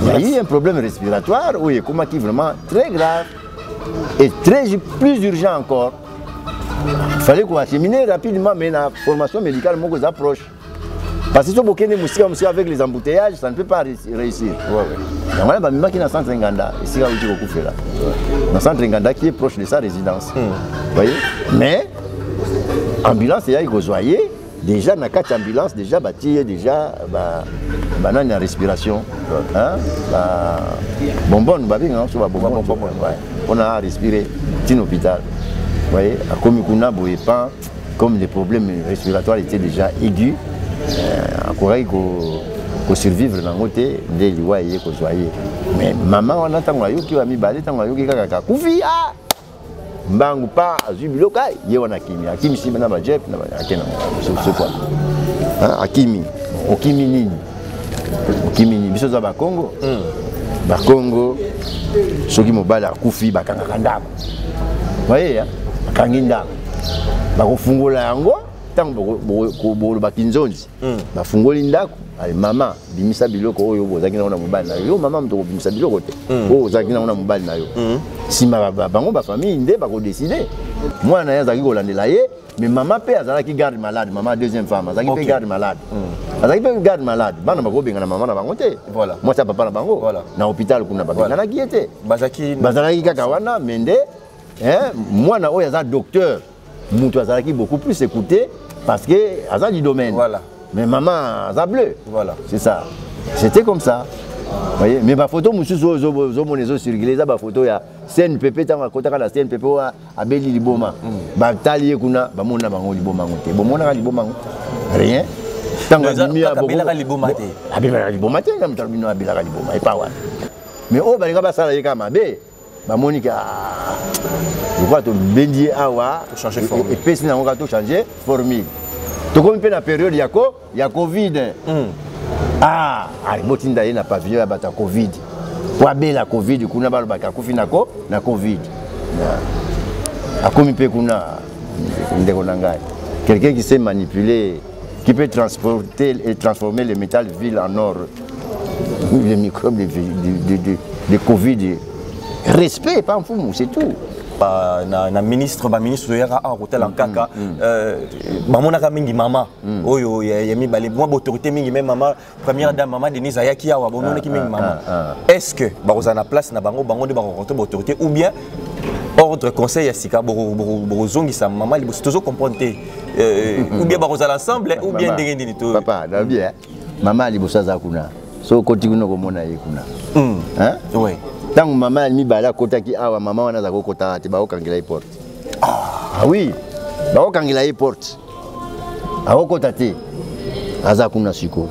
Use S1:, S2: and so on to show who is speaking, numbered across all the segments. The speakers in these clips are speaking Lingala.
S1: Il y a eu un problème respiratoire, oui, comment qui est vraiment très grave et plus urgent encore. Il fallait qu'on achemine rapidement, mais la formation médicale, moi, que approche. Parce que si on est avec les embouteillages, ça ne peut pas réussir. Il y a un qui est dans le centre Nganda, ici, là, dans le centre Nganda qui est proche de sa résidence. Vous voyez? Mais, ambulance, il y a déjà, dans la carte ambulance, déjà, déjà, banane en respiration. Bonbon, on a respiré dans l'hôpital. Vous voyez, comme les problèmes respiratoires étaient déjà aigus, il survivre dans le côté de l'Iwaye. Mais maman, on entend qui va me balader, Koufi, Mbangu pas, Zubiloka, Yewana Kimi, Akimi si maintenant Jep, c'est quoi? Akimi, Okimi Nini, Biso za Bakongo, Bakongo, ceux qui m'obala Koufi, Bakangakanda. Vous voyez, Kanginda, Bakofungola Yango, tant que Bakinzonzi, Bafungoli Ndako, maman, Bimisa Biloko, Zakina on a mobile na yo, maman, Bimisa Biloko, Zakina on a mobile na yo. Si ma famille, il va décider. Moi, je suis allé, mais maman paie qui garde malade, maman deuxième femme, elle qui garde malade. Elle qui garde malade. Maman n'a pas maman n'a voilà. Moi, ça papa n'a pas voilà. Dans l'hôpital, on n'a pas voilà. Qui était. Bazaki Kakawana, Mende. Moi, je suis docteur. Moutou Azaki beaucoup plus écouté parce que Azaki du domaine. Voilà. Mais maman, Azaki bleu. Voilà. C'est ça. C'était comme ça. Vous voyez, mais ma photo, je suis circulé, ma photo, il y a CNPP, la CNPP à Beli Liboma. Batali Kuna, Bamona Bango Liboma. Bomona Liboma. Rien. Tant que Abela Liboma. Abela Liboma, comme Tarbino Abela Liboma. Et pas ouais. Mais oh, Baliga Sala Kamabe, Bamonika. Je crois que Bendier Awa, et Pessin a tout changé, formule. Tu comprends la période, il y a Covid. Ah, Motinda n'a pas vu la Covid. Pour la Covid, il y a la Covid. Quelqu'un qui sait manipuler, qui peut transporter et transformer les métals villes en or, les microbes de Covid. Respect, pas un fou, c'est tout.
S2: Na ministre yara a hotel en kaka mamonaka mingi mama oyo yemi balé moi autorité mingi même maman première dame maman Denise Ayaki awa bonone ki mingi maman est-ce que bazana place na bango de rencontrer autorité ou bien ordre conseil ya sika borozongi sa maman libo toujours comprendre ou bien bazala ensemble ou bien ndenge ndini to
S1: papa na bien maman libo saza kuna so koti kuno komona yekuna hein
S2: ouais.
S1: Tant que maman a mis la côte qui a maman on a zako kota te ba okangela porte. Ah oui. Ba okangela porte. A okota te. Azakuna siko.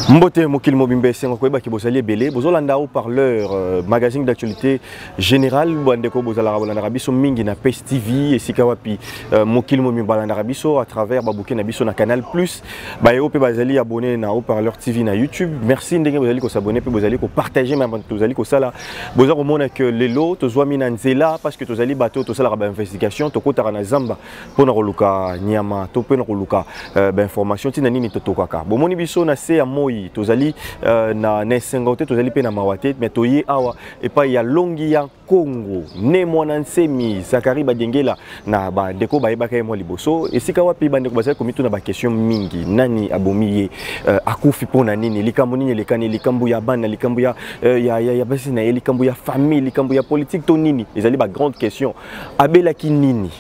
S2: Mbote Mokil Mobimbe Sengo Kweba qui bosali belé bozolanda au parleur magazine d'actualité générale bandeko bozala bolanda rabiso mingi na PES TV et sikawapi Mokil Mobimbe balanda rabiso à travers babouké na biso na Canal Plus ba yo pe bazali abonné na au parleur TV na YouTube merci ndenge bozali ko s'abonner pe bozali ko partager même bozali ko sala bozali ko mona que lelo tozwa mina nzela parce que tozali bato to sala ba investigation to kotara na zamba pona koluka nyama to pona koluka ba information tina nini to tokaka bomoni biso na se ya tozali na nesengote tozali pe na mawate mais toye awa et pas ya longi ya Congo ne mwana nsemi Zakari Badengela na ba deko ba yebaka mo liboso esika wapi bandeko bazali komito na ba question mingi nani abomiye akufi pona nini likambo nini lekani likambo ya bana likambo ya basi na likambo ya famille likambo ya politique to nini ezali ba grande question abelaki nini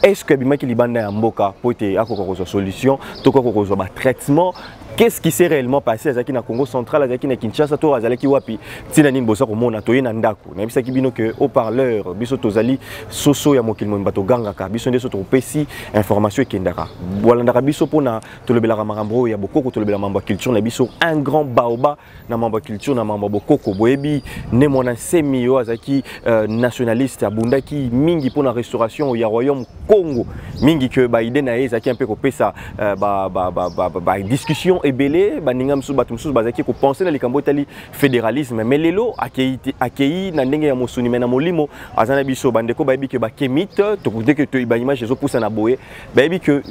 S2: est-ce que bimaki libanda ya mboka pote akoko ko solution to ko ba traitement. Qu'est-ce qui s'est réellement passé à Zaki na Congo central, à Zaki na Kinshasa, to azalaki wapi tina nini bosa ko mona toye na ndako na bisaki bino que au parleur biso tozali soso ya mokili mon bato gangaka biso ndeso to pesi information ekendaka wala ndaka biso pona tolobelaka makambo ya bokoko tolobela mambo culture na biso un grand baoba na mambo culture na mambo bokoko boyebi ne mona semi yo azaki nationaliste abundaki mingi pona restauration ya royaume Congo mingi que ba ide na ezaki un peu ko pesa ba discussion ebele baninga msu batu msu bazaki ko penser na likambo tali fédéralisme mais lelo akei na ndenge ya mosuni mena molimo azana biso bandeko bayebi ke ba kemite to kude ke to ba image zo poussa na boye bayebi ke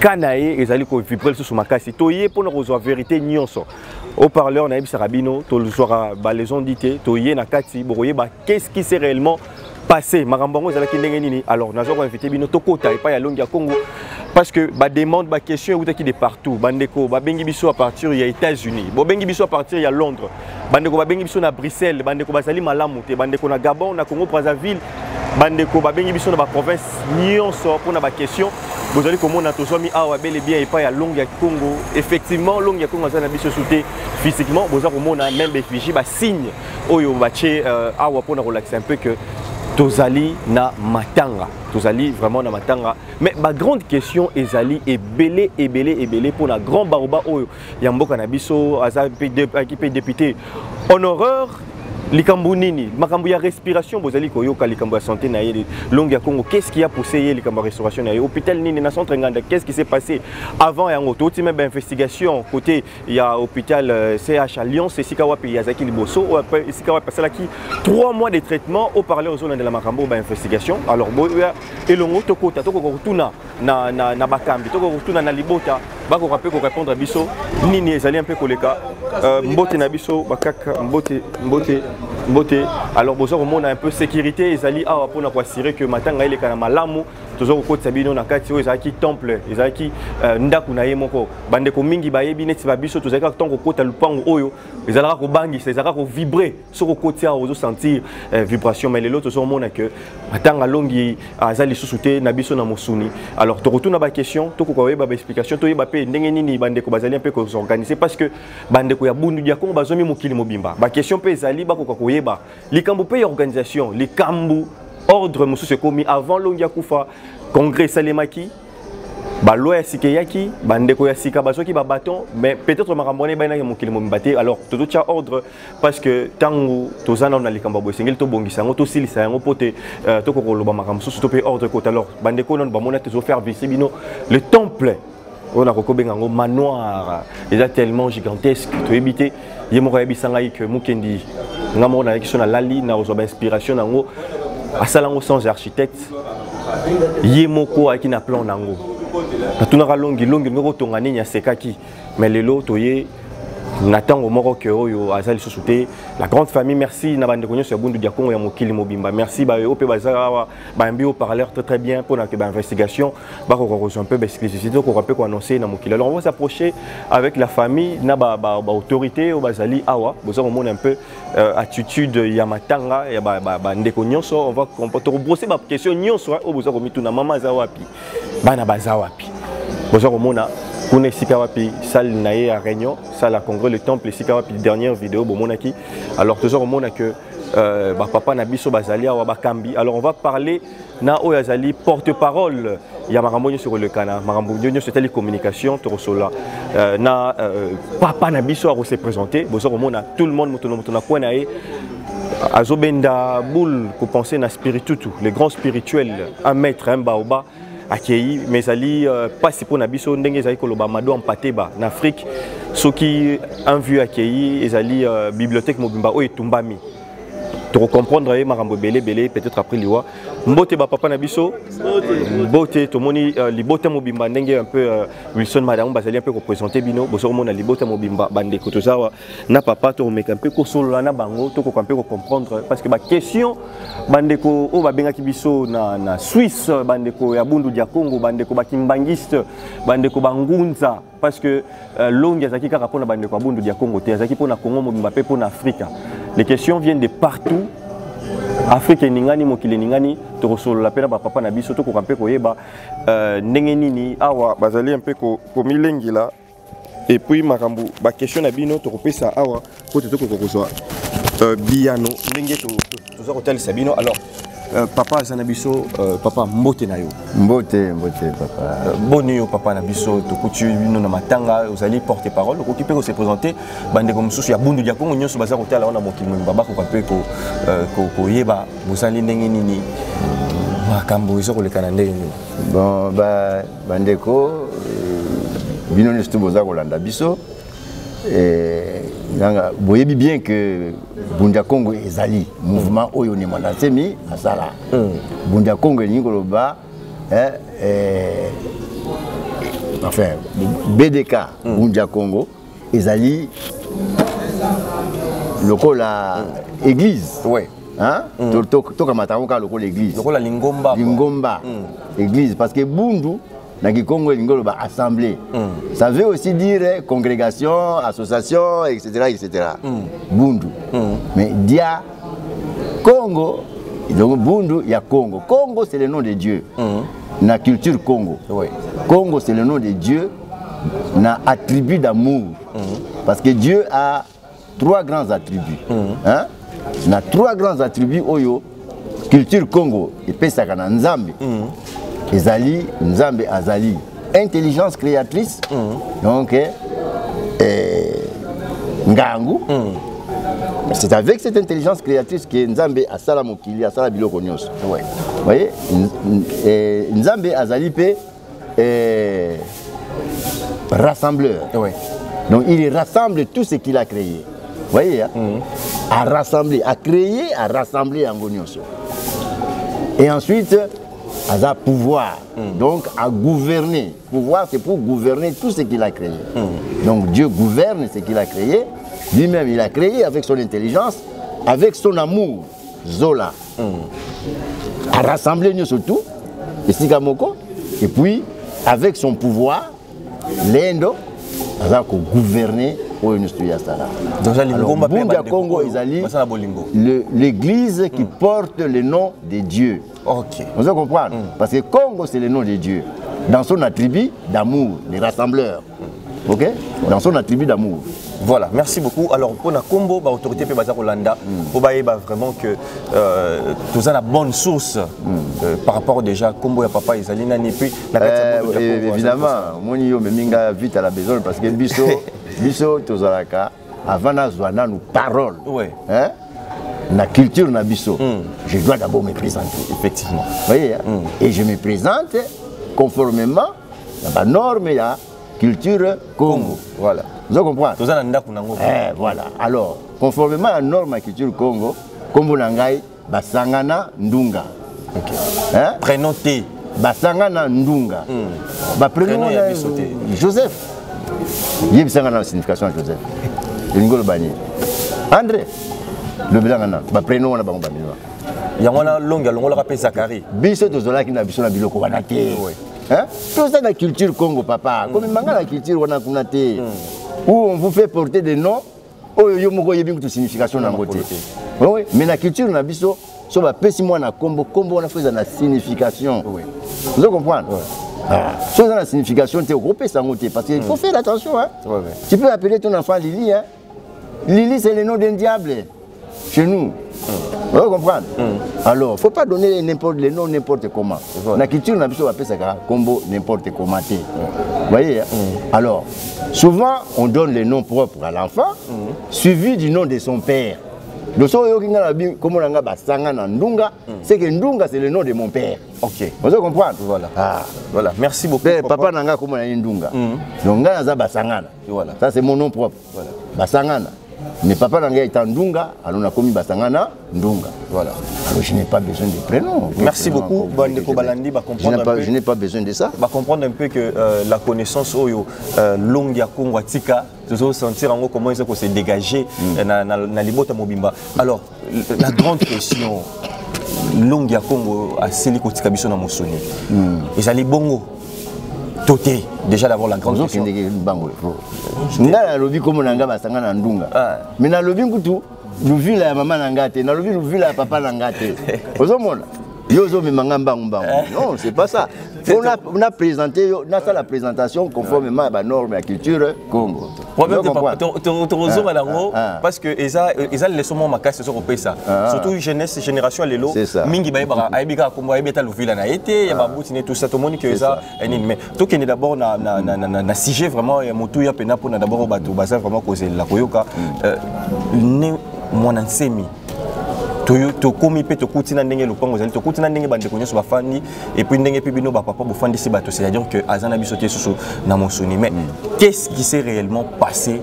S2: kanae ezali ko vibrer sur makasi toye pona ko zo vérité nyonso Haut-parleur na yebisa rabino to luzwaka ba les ondité to yé na kati boye ba qu'est-ce qui s'est réellement passé makambo ezalaki ndenge nini. Alors nazo ko inviter bino to kota epa ya longi ya Congo parce que ba demande ba question outaki de partout bandeko ba bengi biso à partir ya États-Unis bo bengi biso à partir ya Londres bandeko ba bengi biso na Bruxelles bandeko bazali malamu te bandeko na Gabon na Congo Brazzaville bandeko ba bengi biso na ba province nyonso pour na ba question vous allez komona tozomi awa bel et bien epa ya longi ya Congo. Effectivement longi ya Congo azana biso souté physiquement vous allez komona même effigie ba signe oyo bache awa pour na relaxer un peu que tozali na matanga tozali vraiment na matanga mais ma grande question ezali ebele pour la grand baroba oyo ya mboka na biso aza pe député honoraire likambo nini makambo ya respiration bozali koyoka likambo ya santé na ye longi ya Congo. Qu'est-ce qui a poussé ye likambo ya restauration na ye hôpital nini na centre Nganda? Qu'est-ce qui s'est passé avant yango toti même investigation côté ya hôpital CH Alliance et Sikawapi Yazaki Liboso Sikawapi salaki 3 mois de traitement au parler aux zones de la makambo ba investigation. Alors boya elongo tokota toko tuna na bakambi toko tuna na libota bako rapé ko répondre à biso nini ezali un peu koleka mbote na biso bakaka mbote. Alors bozo on a un peu sécurité ezali awa pour na assurer que matanga ile kana malamu tozo ko tsabino na kati oyo ezaki temple ezaki ndaku na ye moko bandeko mingi bayebi neti ba biso tozali ka tongo kota lupango oyo ezalaka ko bangisa ezalaka ko vibrer soko kotia ozo sentir vibration mais lelo tozo mona que matanga longi azali susute na biso na mosuni. Alors to retourna ba question to ko ba explication to yeba pe ndenge nini bandeko bazali un peu ko s'organiser parce que bandeko ya bundu dia Congo bazomi mokili mobimba ba question pe ezali ba ko koyeba likambo pe organisation likambo ordre mususu komi avant longi ya kufa congrès salemaki ba loi ya sikeyaki bandeko ya sika bazoki ba bâton mais peut-être makambo ne ba na mokili mobimba te. Alors toto tia ordre parce que tango tozana na likambo bo sengeli to bongisa ngo to silisa ngo pote to ko loba makambo mususu to pe ordre ko alors bandeko non ba mona te zo faire visiter bino le temple on a recobenga ngo manoir déjà tellement gigantesque to éviter yemo ka yebisanga que mukendi ngamo na qui na lali na ozo ba inspiration nango asalango sans architecte yemoko aki na plan nango tunaka longi ngoko tonga nini ya sekaki mais lelo toye natango moko ke oyo azali susute la grande famille. Merci na bande konyo ya bundu dia Congo ya mokili mobimba. Merci ba ope bazawa ba mbi au parleur très bien pour la investigation ba ko un peu exclusivité ko rappeler ko annoncer na mokili. Alors on va s'approcher avec la famille na ba autorité au bazali awa bozo on un peu attitude ya matanga ya ba ndeko nyonso on va brosser ba question nyonso o bozo ko mituna mama zawapi bana bazawapi bozo ko mona kuna Sikawapi salle naie à réunion salle à congrès le temple Sikawapi dernière vidéo bomonaki. Alors toujours on a que papa na biso bazali wa bakambi. Alors on va parler na oyazali porte-parole ya makambo sur le canal makambo sur télécommunication torosola na papa na biso a se présenter bozo on a tout le monde motona kwa nae azobenda boule ko penser na spiritutu les grands spirituels un maître un baoba accueilli mais ali pas si pour na biso ndenge zali koloba mado empateba en Afrique ceux qui un vieux accueilli ezali bibliothèque mobimba o etumbami to comprendre makambo belé peut-être après liwa mbote ba papa na biso mbote to moni libota mobimba ndenge un peu Wilson madame bazali un peu représenter bino boso mona libota mobimba bande ko to zawa na papa to meka un peu ko solo na bango to ko un peu comprendre parce que ba question bande ko o ba benga ki biso na Suisse bande ko ya bundu dia Congo bande ko ba kimbangiste bande ko bangunza parce que longue azaki kaka pona bande ko bundu dia Congo te azaki pona Congo mobimba pe pona Afrique. Les questions viennent de partout. Afrique ningani mokili ningani to solo la pena ba papa na biso to ko kampe ko yeba ndenge nini awa bazali un peu ko milengi là et puis makambu ba question na bino to kopesa awa ko to ko kozwa biano ndenge to zo hotel sabino. Alors papa Zanabiso, papa mbote na yo.
S1: Mbote papa.
S2: Boni yo papa na biso to kutu bino na matanga vous allez porter parole ko ki pe se présenter bande comme mususu ya bundu ya Congo nyonso baza hotel on a mokili mbaba ko pe ko yeba vous allez ndenge nini makambo iso ko lekana ndenge nini.
S1: Bon bande ko bino ne stu boza ko landa biso vous voyez bien que Bundia Congo ezali mouvement oyo ni monasemi asala Bundia Congo ni koloba enfin BDK Bundia Congo ezali lokola église.
S2: Oui.
S1: Hein? Tokamata lokola église.
S2: Lokola lingomba.
S1: Lingomba. Église parce que bundu na Kikongo lingolo ba assemblée. Ça veut aussi dire congrégation, association, etc. Bundu. Mais dia Congo, donc bundu ya Congo. Congo c'est le nom de Dieu. Na culture Congo.
S2: Oui.
S1: Congo c'est le nom de Dieu. Na attribut d'amour. Parce que Dieu a 3 grands attributs. Hein? Na 3 grands attributs oyo culture Congo epesaka na Nzambe. Ezali Nzambe azali intelligence créatrice. Donc ngangu. C'est avec cette intelligence créatrice que Nzambe asala mokili asala biloko nyonso.
S2: Ouais.
S1: Vous voyez, Nzambe azali pe rassembleur.
S2: Ouais.
S1: Donc il rassemble tout ce qu'il a créé. Vous voyez, hein? À rassembler, à créer, à rassembler en Gonyoso. Et ensuite, à pouvoir, donc à gouverner. Pouvoir, c'est pour gouverner tout ce qu'il a créé. Donc Dieu gouverne ce qu'il a créé. Lui-même, il a créé avec son intelligence, avec son amour, Zola. À rassembler nous surtout, et puis avec son pouvoir, l'Indo, à gouverner. Donc, Congo, l'église qui porte le nom de Dieu.
S2: Ok.
S1: Vous allez comprendre? Parce que Congo, c'est le nom de Dieu. Dans son attribut d'amour, les rassembleurs. Ok? Dans son attribut d'amour.
S2: Voilà, merci beaucoup. Alors, pour la Combo, l'autorité de Holanda, pour vraiment que tout ça la bonne source par rapport déjà Combo et Papa Isalina et puis
S1: évidemment, moi je me vite à la besoin parce que biso tozalaka avant na nous parole.
S2: Ouais.
S1: Hein? La culture na biso. Je dois d'abord me présenter.
S2: Effectivement.
S1: Vous voyez? Et je me présente conformément à la norme et la culture Congo. Voilà. Vous comprenez? Voilà. Alors, conformément à la norme à culture Congo, Kombo Nangai, Basangana Ndunga.
S2: Okay.
S1: Hein?
S2: Prénom T.
S1: Basangana Ndunga. Prénom Joseph. Il y a une signification à Joseph. L'ingolo Bani. André. Le Bilangana. Prénom na bango Bani.
S2: Il y a une longue, on l'appelle Zachary.
S1: Biso Tozola qui n'a biso na biloko banate. Hein? Tout ça dans la culture Congo, papa. Comme il manque la culture, on a kunate. Où on vous fait porter des noms, où il y a une signification dans le côté. Oui, mais la culture, on a vu ça, ça va passer moi dans Combo, on a fait la signification. Vous comprenez? Ça, la signification, tu es groupé sans côté. Parce qu'il faut faire attention. Hein? Tu peux appeler ton enfant Lily. Hein? Lily, c'est le nom d'un diable chez nous. Vous comprenez? Alors, il ne faut pas donner les noms n'importe comment. La culture, on a besoin d'appeler ça combo n'importe comment. Vous voyez? Alors, souvent, on donne les noms propres à l'enfant, suivi du nom de son père. Le son comme on a Ndunga, c'est que Ndunga, c'est le nom de mon père.
S2: Ok.
S1: Vous comprenez?
S2: Voilà. Voilà. Merci beaucoup.
S1: Papa Nanga, comme on a Ndunga. Donc, Nanga, Basangana.
S2: Voilà.
S1: Ça, c'est mon nom propre. Voilà. Basangana. Mais papa Nanga est en Ndunga, alors on a commis Basangana, Ndunga. Voilà. Alors je n'ai pas besoin de prénom.
S2: Merci beaucoup, Bandeko Balandi.
S1: Je n'ai pas besoin de ça.
S2: Va comprendre un peu que la connaissance Oyo, Longia Congo Atika, tu dois sentir en comment il s'est dégagé dans les bottes à Mobimba. Alors, la grande question, Longia Congo a Siliko Tikabiso na Mosoni. Et ça les bongo. Toté, déjà d'avoir la grande question.
S1: Nga na lobi comme nanga basanga na Ndunga. Mais na lobi kutu, lobi la maman nanga te, na lobi la papa nanga te. Ozomona. Yozo me manga mbangu. Non, c'est pas ça. On a présenté, on a fait la présentation conformément à la norme et à la culture Congo.
S2: Problème parce que ils ont laissé mon macasse sur le ça. Surtout jeunesse génération lélo. Mingi baïba aïbika comme aïbeta l'ouvila na été, ya baboutine tout ça tout le monde que ça. Mais tout qui est d'abord na sujet vraiment ya motu ya pena pour d'abord bateau bazar vraiment causer la koyoka. Ne mon ensemi. To komi pe to kutina ndenge lopango zali to kutina ndenge bande konyo so bafandi et puis ndenge pe bino ba papa bofandi si bato c'est-à-dire que azana bisoté sous na mosoni mais qu'est-ce qui s'est réellement passé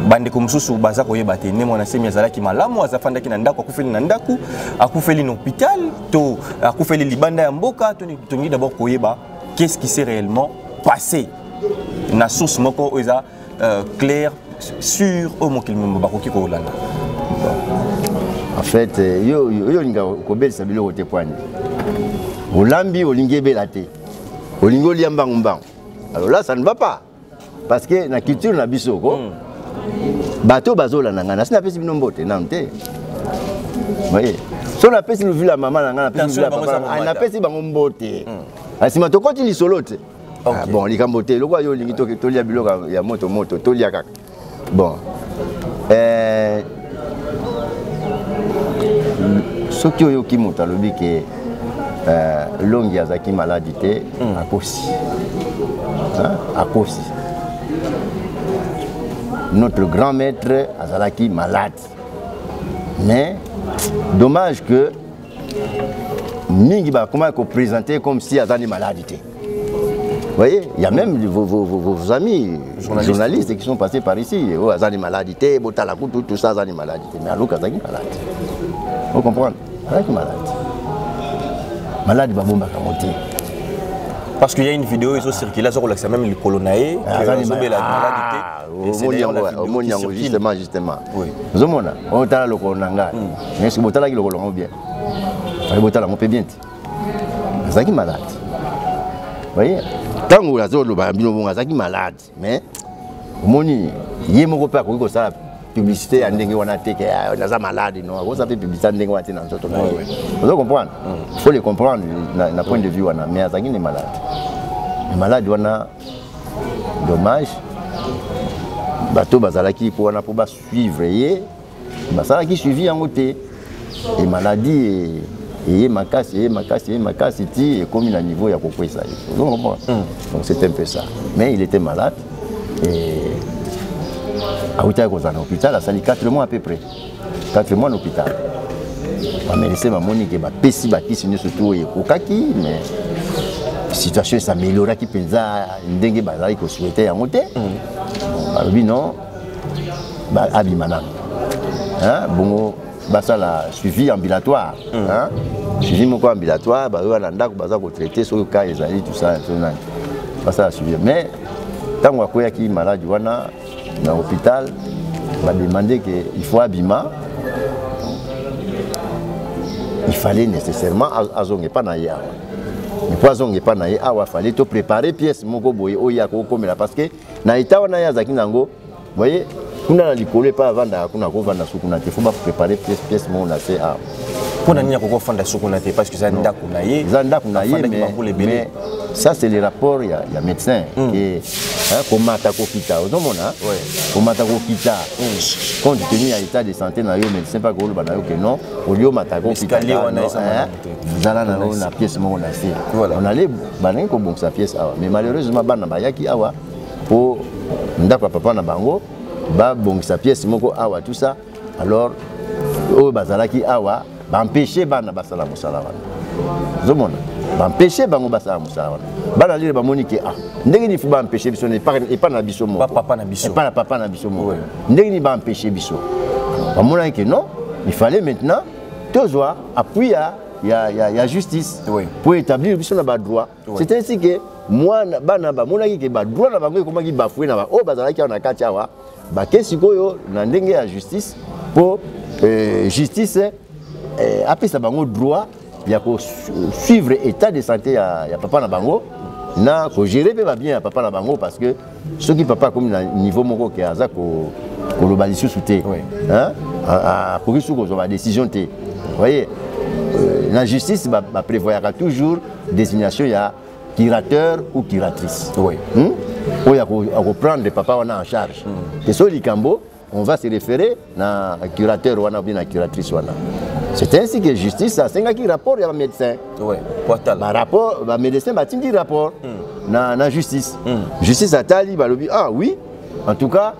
S2: bande comme sous baza koyeba te ne mona semi azala ki malamu azafanda ki na ndako akufeli na ndako akufeli na hôpital to akufeli libanda ya mboka to ngi d'abord koyeba qu'est-ce qui s'est réellement passé na source moko oza clair sur au mokili bakoki ko landa.
S1: En fait, yo linga kobel sabilo kote poani. Olambi olingi belate. Olingo liamba ngumba. Alors là ça ne va pas. Parce que na culture na biso ko bato bazola na ngana sina pesi binombote na mte. Voyez. So na pesi lu la maman na ngana pesi la papa. Na pesi bango mbote. Asima to koti li solote. Bon, likambote lokwa yo lingi to tolia biloka ya moto tolia kaka. Bon. Ce qui est qui monte à l'objet que longue azaki maladie à cause à cause notre grand maître azalaki malade mais dommage que mingi ba comment qu'on présenter comme si azali maladie. Vous voyez, il y a même vos amis journalistes qui sont passés par ici. Oh, azali maladie, botalakou tout ça azali maladie. Mais alors azaki malade. Vous comprenez? Azaki malade. Malade babomba kamote.
S2: Parce qu'il y a une vidéo ils ont circulé sur l'accès même le colonae qui a
S1: maladie. Justement. Oui. Vous avez on t'a le colonanga. Mais si vous avez le colonga bien. Vous avez le bien. Azaki malade. Vous voyez? Tant que vous avez le malade, mais vous avez la publicité à ndenge wana teke na malade non vous avez publicité ndenge wana na nzoto na vous comprendre il faut les comprendre na point de vue wana mais azaki ni malade les malades wana dommage bato bazalaki pour wana pour ba suivre ye bazalaki suivi yango te et maladie et makasi ti et comme à niveau ya kokwesa vous comprendre donc c'est un peu ça mais il était malade et à l'hôpital, ça a 4 mois à peu près. 4 mois à l'hôpital. Mais laissez ma monique, ma pessi baki signé surtout et kokaki, mais la situation s'améliore qui pensa ndenge bazali ko souhaiter en monter. Balobi non. Ba abimana. Hein bon basa la suivi ambulatoire, hein? Suivi moko ambulatoire, ba wana ndako baza ko traiter sur le cas ezali tout ça, basa la suivi. Mais tant qu'on a qui malade wana dans l'hôpital, on va demander qu'il faut abîmer. Il fallait nécessairement azonge pas naïe. Mais pour azonge pas naïe, il fallait te préparer pièce moko boye oya ko comme là parce que naïta wana ya zaki nango, vous voyez, kuna na likole pas avant da kuna ko vanda sukuna te faut pas préparer pièce mon na c'est a.
S2: Pour nanya ko fanda sukuna te parce que ça nda kunaye.
S1: Zanda kunaye mais ça c'est le rapport il y a médecin qui comment attaquer kita ozomona comment attaquer kita compte tenu à l'état de santé na yo médecin pas ko bana yo que non au lieu m'attaquer kita zala na na pièce mon na c'est on allait bana ko bon sa pièce mais malheureusement bana bayaki awa pour ndako papa na bango ba bon sa pièce moko awa tout ça alors o bazalaki awa ba empêcher bana basala musala wana zomona ba empêcher bango basala musala wana bana lire ba monique ndenge ni fu ba empêcher biso ne pas na biso moko
S2: papa na biso
S1: pas na papa na biso moko ndenge ni ba empêcher biso ba mona que non il fallait maintenant toujours appuyer il y a justice pour établir biso na ba droit c'est ainsi que moi bana ba mona que ba droit na bango comment qui bafouer na ba o bazalaki na kati awa ba kesi koyo na ndenge ya justice pour justice après ça bango droit il y a pour suivre l'état de santé ya papa na bango na ko gérer bien ya papa na bango parce que ceux qui papa comme na niveau moko ke aza ko loba lisusu te hein pour que sous ko décision te vous voyez la justice va prévoir toujours désignation ya curateur ou curatrice ou ya ko prendre papa wana en charge et sur likambo on va se référer na curateur wana ou bien na curatrice wana. C'est ainsi que justice a 5 rapport il y a un médecin. Bah rapport bah médecin bah tindi rapport na justice. Justice a tali bah lobi oui en tout cas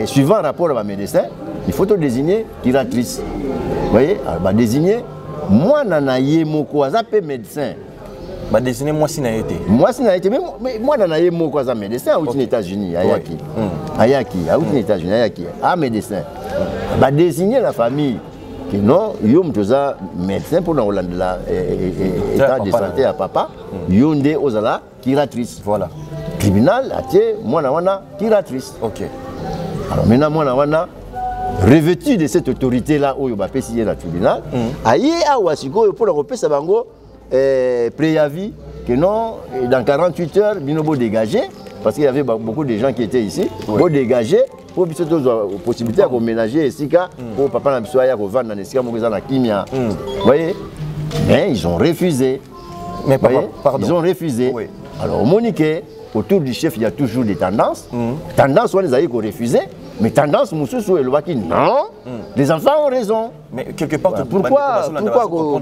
S1: suivant rapport à médecin il faut te désigner curatrice. Vous voyez bah désigner moi nana yemoko azape médecin.
S2: Bah désigner moi si na été.
S1: Moi si na été mais moi nana yemoko azape médecin aux États-Unis ayaki. Ayaki aux États-Unis ayaki médecin. Bah désigner la famille. Que non, il y a médecin pour l'état de santé à papa, il y a aux ala curatrice.
S2: Voilà.
S1: tribunal atie mwana wana tiratrice.
S2: OK.
S1: Alors maintenant mwana wana revêtu de cette autorité là oyo ba pesi na tribunal aye awa sikoyo pour repesa bango préavis que non dans 48 heures binobo dégagé parce qu'il y avait beaucoup de gens qui étaient ici pour dégager pour biso to possibilité de ménager esika pour papa na biso ya ko vendre na esika moko za na kimia. Vous voyez, mais ils ont refusé.
S2: Mais papa, pardon.
S1: Ils ont refusé. Oui. Alors au Monique autour du chef il y a toujours des tendances. Tendances on les a eu qu'on refusé. Mais tendance, monsieur Souelouaki, non, les enfants ont raison.
S2: Mais quelque part,
S1: pourquoi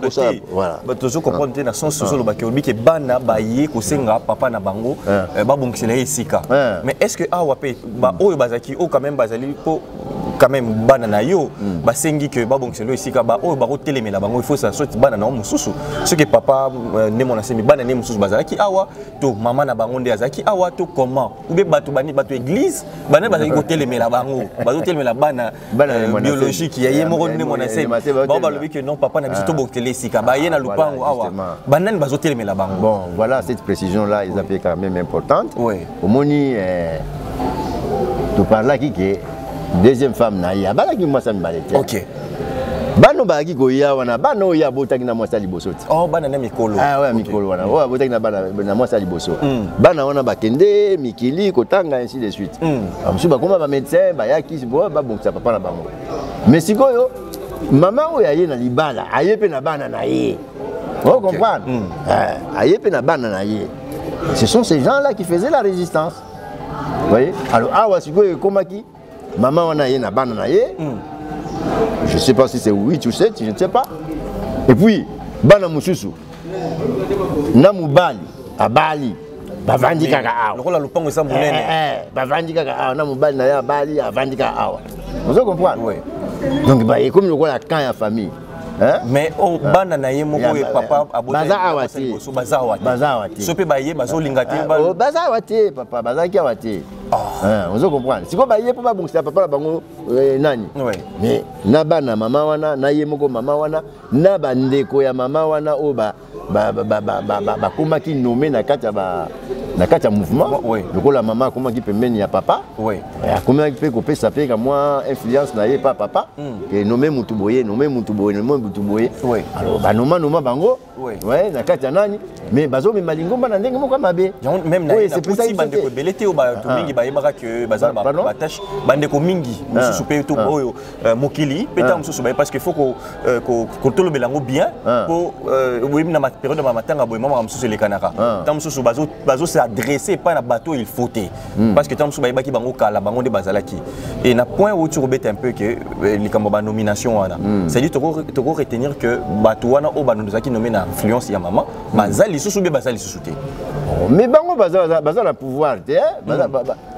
S1: ça
S2: voilà. Toujours comprendre dans son sous le bakéobi que bana baye ko senga papa na bango ba bonkisela esika. Mais est-ce que awapé ba oyo bazaki o quand même bazali po quand même bana na yo ba sengi que ba bonkisela esika ba oyo ba ko telemela bango il faut ça sorti bana na mususu. Ce que papa ne mon asemi bana ne mususu bazaki awa to maman na bango nde azaki awa to comment ou be batu bani batu église bana bazaki ko telemela bazo telemela bana biologique ya yemoko ne mon asemi ba balobi que non papa na biso to boktele esika ba ye na lupango awa banani bazo telemela bango.
S1: Bon voilà cette précision là ils appellent quand même importante.
S2: Oui.
S1: Au moni tu parles là qui est deuxième femme na ya bala ki mwasa mbalete.
S2: OK.
S1: Bano ba ki ko ya wana bano ya botaki na mwasa liboso ti.
S2: Oh bana na mikolo.
S1: Ah ouais mikolo wana. Oh botaki na bana na mwasa liboso. Bana wana bakende mikili kotanga ainsi de suite. Amsu ba koma ba médecin ba ya ki bo ba bon ça papa na bango. Mais sikoyo maman oyo aye na libala aye pe na bana na ye. Vous comprenez? Aye pe na bana na ye. Ce sont ces gens là qui faisaient la résistance. Vous voyez? Alors awa sikoyo komaki maman wana ye na bana na ye. Je ne sais pas si c'est 8 ou 7, je ne sais pas. Et puis, bana mususu. Na mubali, abali, bavandi kaka awa.
S2: Lokola lupango esa munene.
S1: Bavandi kaka awa, na mubali na ya abali, avandi kaka awa. Vous comprenez?
S2: Oui.
S1: Donc bah comme lokola quand ya famille. Hein?
S2: Mais au bana na ye moko e papa abota.
S1: Baza awati.
S2: Baza awati.
S1: Baza awati.
S2: Sope ba ye bazo lingati ba.
S1: Oh baza awati papa, baza ki awati. Vous comprenez? Si ko ba ye papa bon c'est papa bango nani.
S2: Oui.
S1: Mais na bana mama wana na ye moko mama wana na bandeko ya mama wana o ba koma ki nommé na kati ya mouvement.
S2: Oui.
S1: Lokola mama koma ki pembeni ya papa.
S2: Oui.
S1: Ya koma ki pe ko pesa pe ka moi influence na ye pas papa. Que nommé mutuboye, nommé mutuboye, nommé mutuboye.
S2: Oui.
S1: Alors ba noma bango.
S2: Oui.
S1: Ouais, na kati ya nani? Mais bazo me malingomba na ndenge moko mabe.
S2: Même na petit bande ko belete o ba to mingi ba yebaka que baza ba tâche bande ko mingi mususu pe to oyo mokili peta mususu ba parce que faut ko tolo belango bien pour oui na ma période de matanga boy mama mususu le kanaka tant mususu bazo se adresser pas na bateau il faut parce que tant mususu ba yebaki bango kala bango de bazalaki et na point où tu rebête un peu que les kamba nomination wana c'est dit to retenir que bateau wana o ba nozaki nommé na influence ya maman bazali susu be bazali susu te.
S1: Mais bango baza na pouvoir te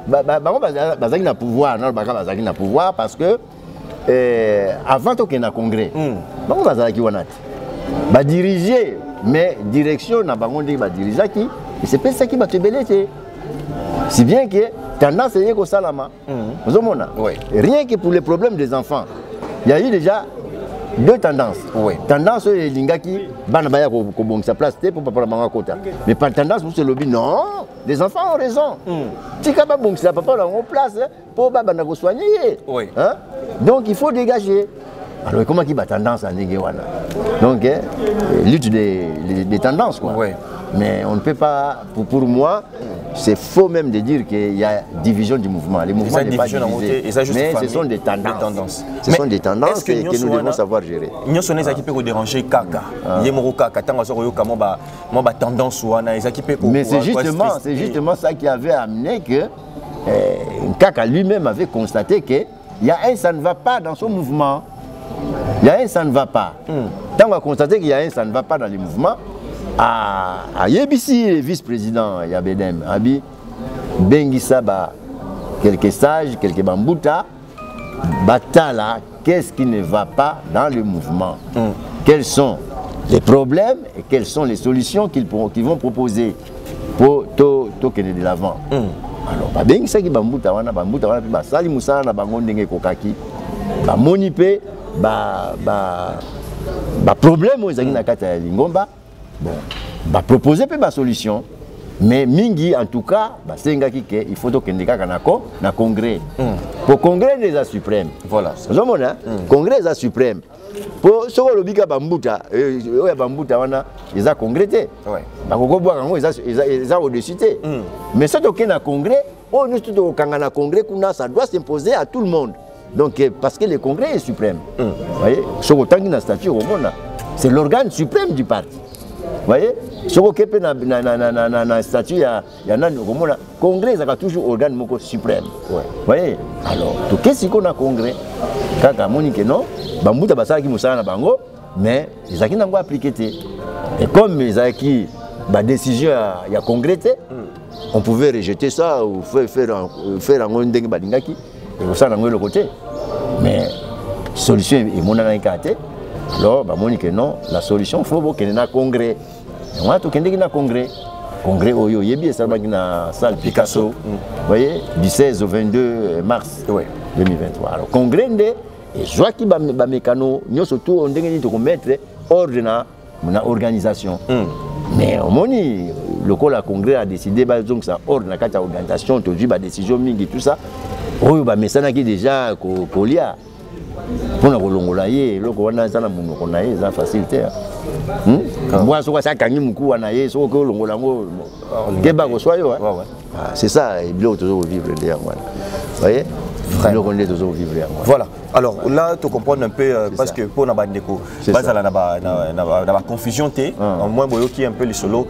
S1: bango bazaki na pouvoir na baka bazaki na pouvoir parce que avant to ke na congrès bango bazalaki wana te ba diriger mais direction na bango ndenge ba dirigeaki et c'est pas ça qui va te belete si bien que tendance est ko salama vous mona rien que pour les problèmes des enfants il y a eu déjà deux tendances.
S2: Oui.
S1: Tendance les lingaki bana baya ko bongisa place te pour papa banga kota. Mais par tendance pour ce lobby non, les enfants ont raison. Tika ba bongisa papa en place pour baba na ko soigner.
S2: Oui.
S1: Hein? Donc il faut dégager. Alors comment qui va tendance à néguer wana? Donc lutte des tendances quoi.
S2: Oui.
S1: Mais on ne peut pas pour moi c'est faux même de dire qu'il y a division du mouvement. Les mouvements n'est pas divisé. Mais ce sont des tendances. Ce sont des tendances que nous devons savoir gérer.
S2: Nous sommes les équipes qui déranger Kaka. Mais
S1: c'est justement ça qui avait amené que Kaka lui-même avait constaté qu'il y a un ça ne va pas dans son mouvement. Il y a un ça ne va pas. Tant qu'on a constaté qu'il y a un ça ne va pas dans les mouvements, à Yebisi, le vice-président Yabedem, Abi, Bengissa, quelques sages, quelques bamboutas, Batala, qu'est-ce qui ne va pas dans le mouvement? Quels sont les problèmes et quelles sont les solutions qu'ils vont proposer pour toquer de l'avant? Alors, Bengissa qui bambouta, Sali Moussa, Bangondenge Kokaki, Monipe, problème aux Lingomba. Bon, proposer une solution. mais mingi en tout cas basenga kike il faut tokende kaka na congrès pour congrès des suprêmes
S2: voilà
S1: ozomona congrès des suprêmes pour soko lobika bambuta oya bambuta wana eza congrès te bakoko bwaka ngo eza au-dessus te mais soki tokende na congrès oyo nyonso tokokanga na congrès kuna ça doit s'imposer à tout le monde donc parce que le congrès est suprême voyez soko tangi na statut omona c'est l'organe suprême du parti voyez soko kepe na statut ya nani okomona congrès ezaka toujours organe moko suprême voyez alors tokesi ko na congrès kaka moni ke non bambuta basalaki mosala na bango mais ezalaki nango appliqué te et comme ezalaki badécision ya congrès te on pouvait rejeter ça ou faire yango ndenge balingaki ekosala nango eloko te mais solution emonanaki kaka te alors bamoni ke non la solution faut bokende na congrès wana tokendeki na congrès oyo yebi esalabaki na salle Picasso voyez du 16 au 22 mars 2023 alors congrès nde ezwaki bamekano nyonso tu ndenge nini tokomettre ordre na organisation mais omoni lokola congrès a décidé bazongisa ordre na kati ya organisation tozwi badécision mingi tout ça oyo bamesanaki déjà kolia mpona kolongola ye eloko wana eza na monoko na ye eza facile te mbwa soko asi akangi mokuwa na ye soko kolongola yango keba koswa yo c'est ça biloko tozokovivre nde yango wana voyez biloko nde tozokovivre yango
S2: voilà alors là tu comprends un peu parce que pour na bandeko bazala na confusion te au moins boyoki un peu le solo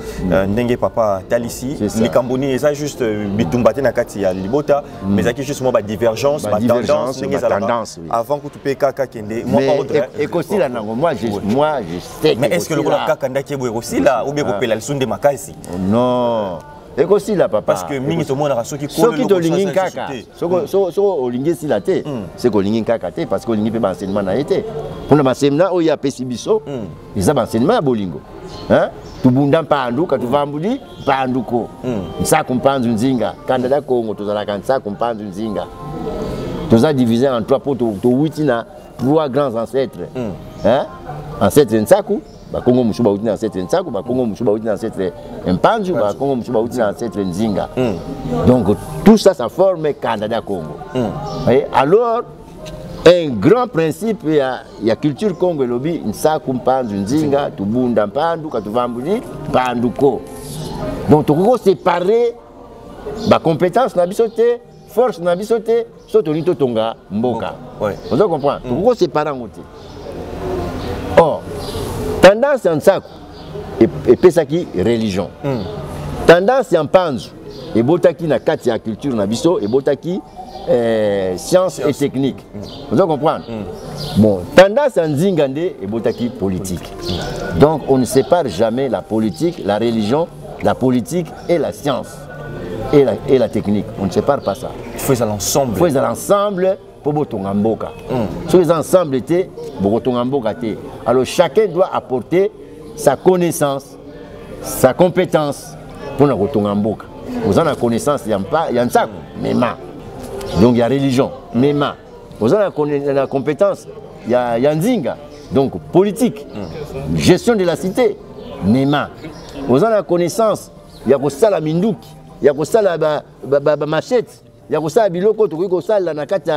S2: ndenge papa talisi likamboni eza juste bitumbate na kati ya libota mais zaki juste mo ba divergence ba tendance ndenge za avant que tu pe kaka kende mo ordre
S1: et aussi là moi je sais
S2: mais est-ce que le kaka kanda kiebo aussi là ou bien kopela le sunde makasi
S1: non et aussi là papa
S2: parce que mingi to mona soki
S1: ko soki to lingin kaka so olingi si la te c'est ko lingin kaka te parce que olingi pe ba enseignement na été pour na enseignement o ya pesi biso ils ont enseignement ya bolingo hein tubunda mpandu katuvambuli mpanduko nsa kumpanzu nzinga kandada Congo tozala kansa kumpanzu nzinga toza divisé en trois pots to witi na trois grands ancêtres hein ancêtre nsaku bakongo mushuba uti na ancêtre nsaku bakongo mushuba uti na ancêtre mpanzu bakongo mushuba uti na ancêtre nzinga donc tout ça ça forme Canada Congo alors un grand principe ya culture Congo lobi nsaku mpanzu nzinga tubunda mpandu katuvambuli mpanduko donc toko séparer ba compétence na biso te force na biso te so toni to tonga mboka vous comprenez toko séparer ngote or tendance en nsaku epesaki religion tendance en mpanzu ebotaki na kati ya culture na biso ebotaki science et technique vous comprenez bon tendance en nzinga nde ebotaki politique donc on ne sépare jamais la politique la religion la politique et la science et la technique on ne sépare pas ça
S2: il faut l'ensemble
S1: pour botonga mboka so les ensemble étaient botonga mboka te alors chacun doit apporter sa connaissance sa compétence pour na botonga mboka vous avez la connaissance ya nsaku mema donc il y a religion mema vous avez la compétence ya nzinga donc politique gestion de la cité mema vous avez la connaissance ya kosala minduki ya kosala ba machette ya kosala biloko tokoki kosala na kati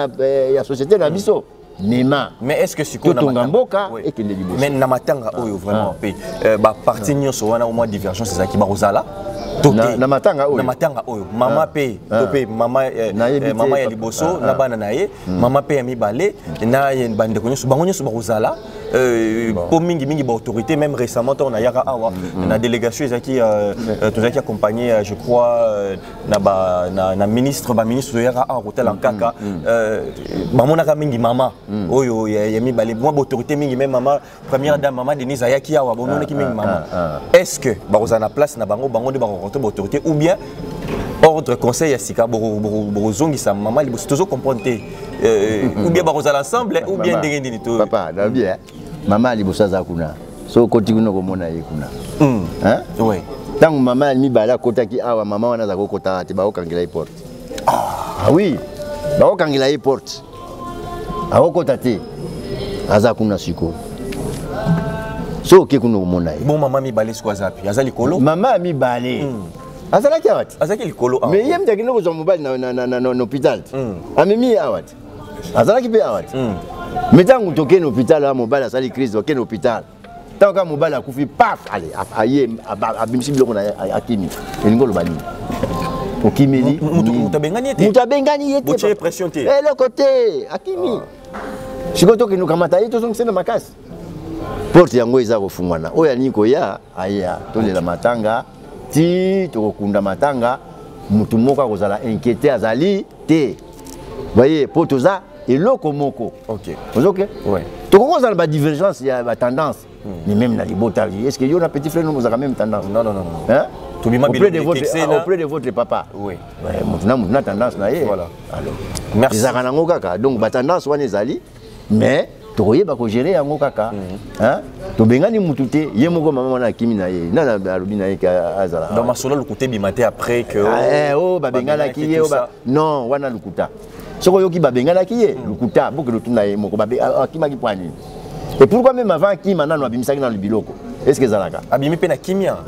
S1: ya société na biso mema
S2: mais est-ce que siko
S1: na mboka ekende liboso
S2: mais na matanga oyo vraiment pe ba parti nyonso wana au moins divergence ezaki ba kozala
S1: na matanga
S2: oyo mama pe to pe mama ya liboso na bana na ye mama pe ya mibale na ye bande konyo bango nyonso ba kozala pour mingi ba autorité même récemment on a yaka awa na délégation ezaki tozaki accompagné je crois na ministre yaka awa hôtel en kaka bamona ka mingi mama oyo ya mibale moi ba autorité mingi même mama première dame mama Denise ayaki awa bonona ki mingi mama est-ce que ba kozala na place na bango de ba autorité ou bien ordre conseil ya sika bozongisa mama liboso tozo comprendre ou bien ba kozala ensemble ou bien ndenge ndini to
S1: papa na bien mama liboso za kuna so koti kuna komona ye kuna hein
S2: oui
S1: tant mama mibala kotaki awa mama wana za kokota te ba okangela porte oui ba okangela porte akokota te aza kuna siko so ke kuna komona ye
S2: bon mama mibale siko azapi azali kolo
S1: mama mibale azalaki awati
S2: azalaki likolo
S1: mais ye mtaki ndeko zo mobali na hôpital amemi awati azalaki pe awati metangu toke na hôpital a mobali asali crise toke na hôpital tant que mobali akufi paf allez aye abimisi biloko na akimi elingo lobali okimeli mutabengani yete
S2: botie pression te
S1: le côté akimi sikoto ke nukamata yeto zongisena makasi porte yango eza kofungwana oyo alingi koya aya tolela matanga ti tokokunda matanga mutu moko akozala inquiété azali te voyez po toza eloko moko
S2: ok
S1: ozoke ouais tokokozala ba divergence ya ba tendance ni même na libota est-ce que yo na petit frère nous avons même tendance
S2: non
S1: hein
S2: auprès
S1: de votre papa
S2: oui
S1: mutu na tendance na ye
S2: voilà
S1: alors
S2: merci
S1: ezaka nango kaka donc ba tendance wana ezali mais tokoyeba ko gérer yango kaka hein tobengani mutu te ye moko mama wana akimi na ye na alobi na ye ka azala
S2: dans ma solo le côté bimate après que
S1: babengana ki ye non wana lukuta soko yoki babengana ki ye lukuta boke lutuna ye moko akimaki pwani et pourquoi même avant akima nano abimisaki na biloko est-ce que ezalaka
S2: abimi pe na kimia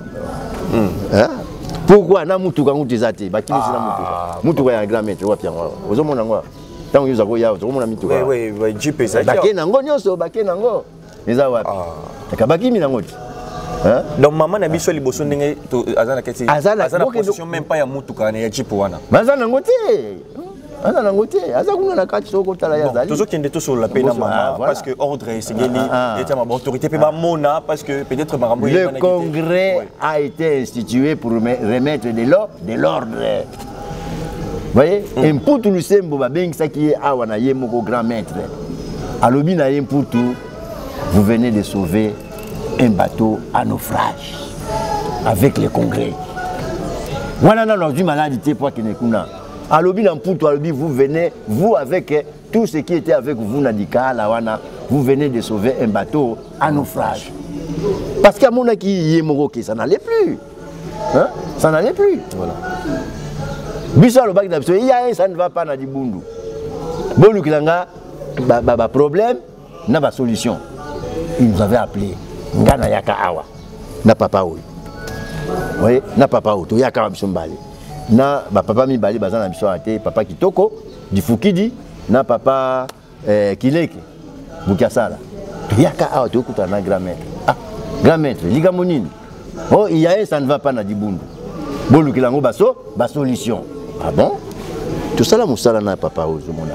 S1: hein pourquoi na mutuka ngutu ezate bakimisi na mutuka ya grand maître wapi yango ozomona ngo tango yoza ko yawo ozomona mituka
S2: oui JP ça
S1: bake nango nyonso bake nango eza wapi kabakimi nango ti hein
S2: donc maman na biso liboso ndenge azana kati azana position même pas ya mutuka na ya JP wana
S1: bazana ngo te azana ngo te azakuna na kati soko tala ya zali
S2: tozokende to sur la peine na maman parce que ordre esengeli eta ma autorité pe ba mona parce que peut-être marambo
S1: le congrès a été institué pour remettre de l'ordre. Voyez, imputu lusembo babengisaki awa na ye moko grand maître. Alobi na imputu, vous venez de sauver un bateau à naufrage avec le congrès. Wana na du maladie pour kinekuna. Alobi na imputu alobi vous venez vous avec tout ce qui était avec vous nadika la wana, vous venez de sauver un bateau à naufrage. Parce qu'à mon qui y est ça n'allait plus. Hein? Ça n'allait plus. Voilà. Bissalo bak d'abso, il y a un ça ne va pas na dibundu. Bon lukilanga ba problème na ba solution. Il nous avait appelé ngana yaka awa. Na papa oyo. Oui, na papa oyo to yaka biso mbali. Na ba papa mi bali bazana biso ate papa kitoko difukidi na papa kileke bukasala. To yaka awa to kuta na grand maître. Ah, grand maître, liga monini. Oh, il y a un ça ne va pas na dibundu. Bon lukilango ba solution. Ah bon? Tout ça là moussala na papa ozomona.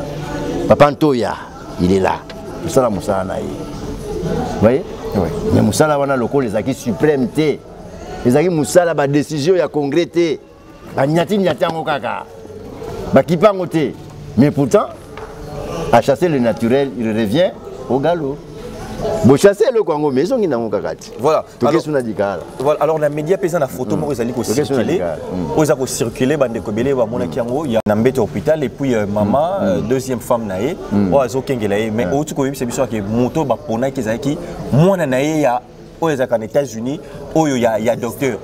S1: Papa Ntoya, il est là. Tout ça là moussala na. Vous voyez? Oui. Mais moussala wana loko les acquis suprêmes té. Les acquis moussala ba décision ya congrès té. Ba nyati ngo kaka. Ba kipango té. Mais pourtant à chasser le naturel, il revient au galop. Bon chasser le Congo mais ils ont ngo kakati.
S2: Voilà.
S1: Voilà,
S2: alors la média pesa na photo moko ezali ko circuler. Oza ko circuler bande ko belé ba mona kiango ya na mbete hôpital et puis maman deuxième femme naé o azo kengela ye mais otu ko yebisa biso ke moto ba pona ki ezaki mwana naé ya aux États-Unis, où il y a docteur.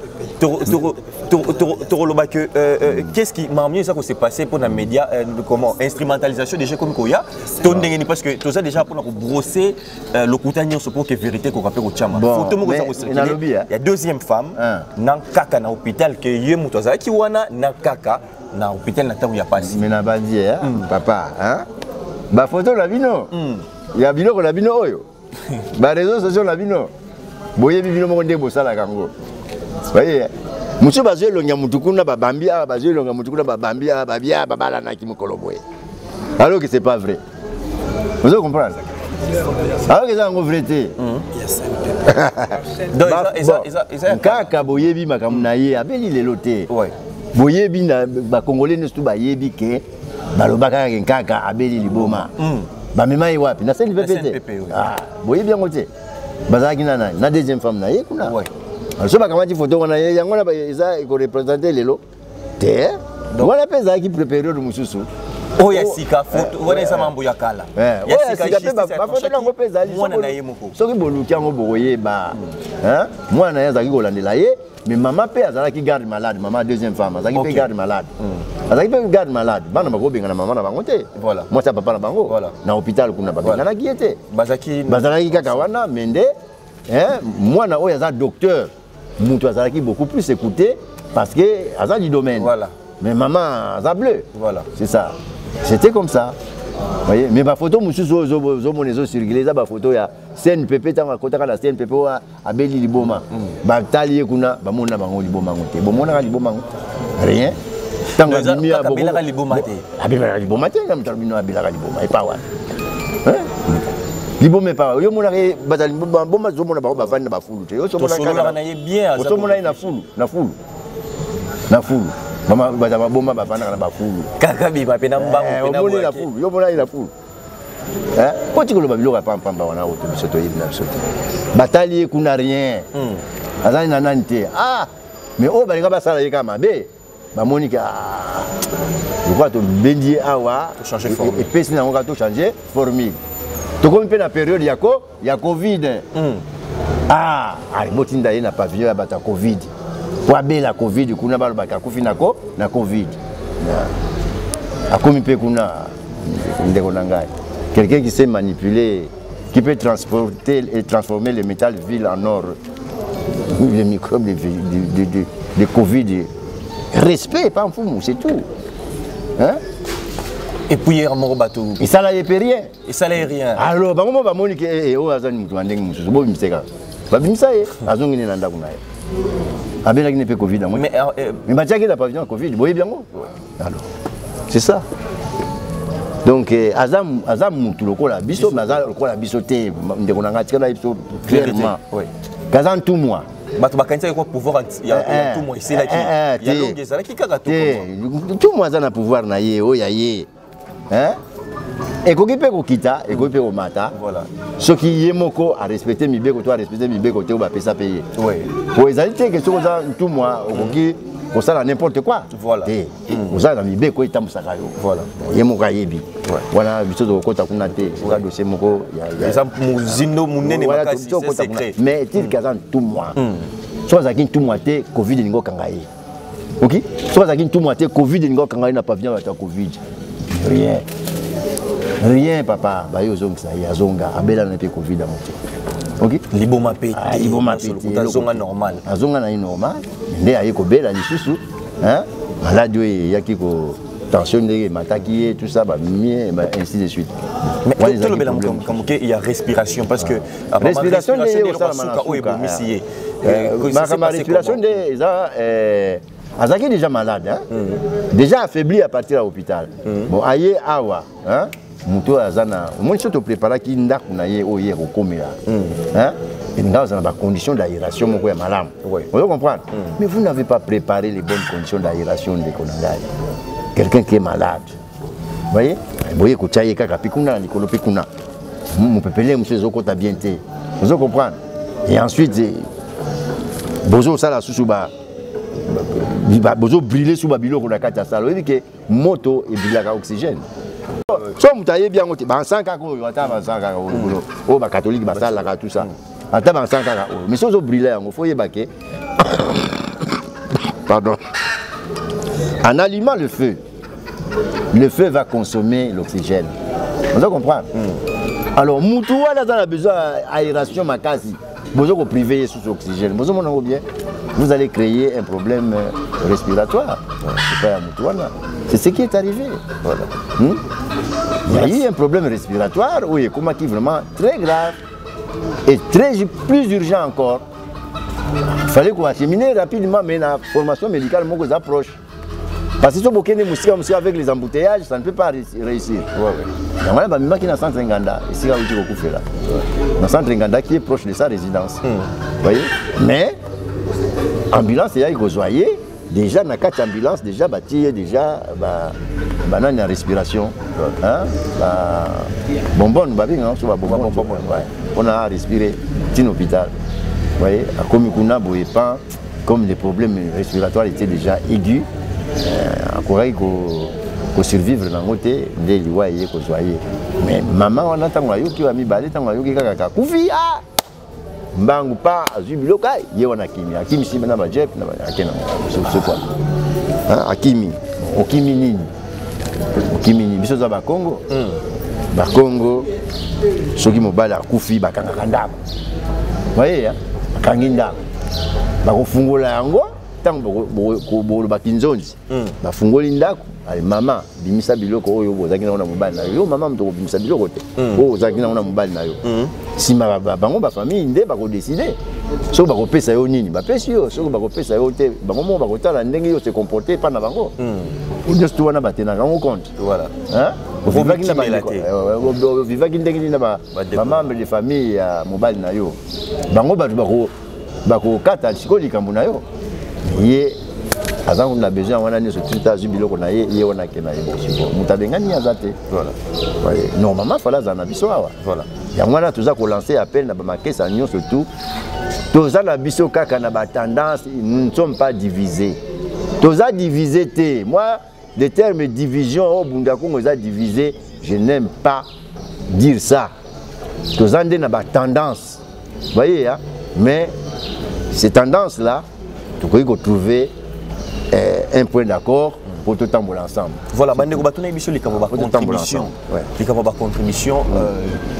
S2: Qu'est-ce qui m'a amené ça que c'est passé pour les médias, comment instrumentalisation des jeux comme Koya, parce que tout ça déjà pour brosser le coutanier pour que vérité qu'on rappelle au Tchama. Il y a deuxième femme, nan kaka na hôpital que yé mutoza qui wana na kaka na hôpital na tamu ya passé.
S1: Mais na bandi papa, hein? Ba photo la bino. Il y a bino la bino oyo. Ba réseaux sociaux la bino. Boye bibino mo ndé bosala kango. Voyez, mutu bazwe longa mutukuna babambi a bazwe longa mutukuna babambi a babia babala na ki mukolo boye. Alors que c'est pas vrai. Vous comprenez? Alors que c'est en vérité.
S2: Donc ça
S1: kaka boyebi makamuna ye abeli leloté.
S2: Ouais.
S1: Boyebi na ba congolais ne stu ba yebi ke balobaka kaka abeli liboma. Ba mema yi wapi? Na CNPP. Ah, boyebi yango te. Bazaki na deuxième femme na ye kuna.
S2: Ouais.
S1: Alors ba kamati photo wana ye yango na eza ko représenter lelo. Te. Wana peza ki préparer le mususu.
S2: Oya sika photo wana esa mambo ya kala.
S1: Ya sika pe ba photo nango peza li.
S2: Mwana na ye moko.
S1: Soki boluki yango boye ba. Hein? Mwana ya zaki ko landela ye. Mais maman pe azalaki garde malade, maman deuxième femme, azalaki pe garde malade. Azalaki pe garde malade. Bana bako benga na maman na bango te.
S2: Voilà.
S1: Moi ça papa na bango.
S2: Voilà.
S1: Na hôpital kuna baba na ki était.
S2: Bazaki
S1: kaka wana mende. Hein? Moi na oya za docteur. Mutu azalaki beaucoup plus écouté parce que ça du domaine.
S3: Voilà.
S1: Mais maman, ça bleu.
S3: Voilà.
S1: C'est ça. C'était comme ça. Vous voyez, mais ma photo, monsieur, zo circulé, ça, ma photo, il y a CNPP, tant que la CNPP, à Beli Liboma. Batali, kuna, bamona bango Liboma, bomona Liboma, rien. Tant que la lumière,
S3: Abela Liboma,
S1: Abela Liboma, Abela Liboma, et pas ouais. Liboma, pas ouais. Yo mona batali bomba, zo mona bango bavanda bafulu. Yo so mona
S3: bien.
S1: Yo so mona na fulu. Mama bazaba bomba bafana na bafulu.
S3: Kaka biba pena mbango pena
S1: boya. Yo mona ina fulu. Hein? Quand tu le biloko pa pamba wana auto bisoto yina bisoto. Batali kuna rien. Azali na nante. Ah, mais oh balinga basala yeka mabe. Ba Monica je crois to bendi awa
S3: to changer formule.
S1: Et pesi na ngoka to changer formule. To comme pe na période ya Covid. Ah, ali botinda yena pavillon ya bata Covid. Pour la Covid, kuna balo baka kufi nako na Covid. Akomi pe kuna ndeko nangai. Quelqu'un qui sait manipuler, qui peut transporter et transformer le métal vil en or. Les microbes de Covid. Respect, pas un fou, c'est tout. Hein?
S3: Et puis hier mon bateau.
S1: Et ça là il peut rien.
S3: Et ça là rien.
S1: Alors ba mo ba moni ke o azani mutu andenge mususu bo bimseka. Ba bimsa ye azongi ne nanda kuna ye. Abela qui n'est pas Covid. Mais Matia qui n'a pas vu Covid, vous voyez bien. Alors, c'est ça. Donc, Azam tout le la biso, mais Azam le bisoté, de Konangatika, clairement. Kazan tout moi.
S3: Pouvoir, il y a tout moi ici, là, il y a l'ongue, ça qui caga
S1: tout moi, ça a pouvoir, na ye, oh, ya ye. Hein? Et quand il peut quitter, et quand il peut mata,
S3: voilà.
S1: Ce qui est moko à respecter mi beko, toi à respecter mi beko, tu vas payer ça payer.
S3: Oui.
S1: Pour les alliés, que tout moi, au ça n'importe quoi.
S3: Voilà.
S1: Au ça mi beko, il t'a moussaka. Voilà. Il y a moka yebi. Voilà, biso de kota kunate, ça dossier moko.
S3: Exemple, muzino munene makasi, c'est secret.
S1: Mais il kazan tout moi. Soit ça qui tout moi te Covid n'ingo kangaye. Ok? Soit ça qui tout moi te Covid n'ingo kangaye n'a pas bien avec Covid. Rien. Rien, papa. Bayo zong ça y a zonga. Abela n'a pas Covid à monter. Ok?
S3: Liboma pété.
S1: Liboma pété.
S3: Zonga normal.
S1: Zonga na normal. Ndé aye ko bela ni susu. Hein? Malade il y a qui ko tension de mataki tout ça bah mieux ainsi de suite.
S3: Mais tout le bela comme il y a respiration parce que
S1: respiration de ma respiration de ça Azaki est déjà malade, hein? Déjà affaibli à partir de l'hôpital. Bon, aïe, awa, hein? Mouto azana, moi je te prépare qui n'a qu'on aille au hier au comia, hein? Et nous avons des conditions d'aération, mon coeur malade. Vous comprenez? Mais vous n'avez pas préparé les bonnes conditions d'aération de Konangai. Quelqu'un qui est malade, vous voyez? Vous voyez que tu as kaka pikuna, Nicolo pikuna. Mon pépélé, monsieur Zoko t'a bien été. Vous comprenez? Et ensuite, bozo ça la sous-souba. Bozo brûler sous babilo qu'on a quatre salles. Il dit que moto et brûler à oxygène. So mutaye bien ngote ba 100 kaka o ata ba 100 kaka o ba catholique ba sala ka tout ça. Ata ba 100 kaka o mais so brûler ngo faut yebake. Pardon. En allumant le feu va consommer l'oxygène. Vous comprenez? Alors mutu wala za besoin aération makasi. Bozo ko priver sous oxygène. Bozo mona bien. Vous allez créer un problème respiratoire. C'est ce qui est arrivé. Voilà. Il y a eu un problème respiratoire, oui, qui est vraiment très grave et plus urgent encore. Il fallait qu'on achemine rapidement, mais la formation médicale nous approche. Parce que si on est avec les embouteillages, ça ne peut pas réussir. Il y a un qui est dans le centre Nganda, ici là. Dans le centre Nganda qui est proche de sa résidence. Vous voyez? Mais ambulance, il y a déjà dans la carte ambulance, déjà bâti, déjà banane en respiration. Bonbon, on a respiré dans l'hôpital. Vous voyez, comme les problèmes respiratoires étaient déjà aigus, il faut survivre dans le côté de l'Iwaye. Mais maman, on attend que va m'y Mbangu pa azubi lokai yewana kimi akimi si bana ba jep na ba akena c'est quoi akimi okimi ni biso za ba Congo soki mobala akufi bakanga kandaba voyez ya kanginda ba kofungola yango tango boloba kinzonzi bafungoli ndako ali mama bimisa biloko oyo bozaki na mobali na yo mama mtoko bimisa biloko te oyo ozaki na mobali na yo sima bango ba famille nde bako décider so bako pesa yo nini bapesi yo so bako pesa yo te bango mo bako tala ndenge yo se comporter pa na bango on se wana batena kango compte voilà hein vivaki na ba vivaki ndenge na ba membre de famille ya mobali na yo bango batu bako kata sikoli kambu na yo ye aza on a besoin wana ni surtout ta biloko na ye wana ke na ye bosiko mutabengani azate voilà normalement fala za na biso awa voilà ya mwana tuza ko lancer appel na ba makesa nyo surtout toza na biso kaka na ba tendance nous ne sommes pas divisés toza divisé te moi le terme division au bunda Kongo za divisé je n'aime pas dire ça toza ndé na ba tendance voyez hein mais ces tendances là tu peux trouver un point d'accord pour tout tambour ensemble.
S3: Voilà, bande ko batuna biso likambo ba contribution. Likambo ba contribution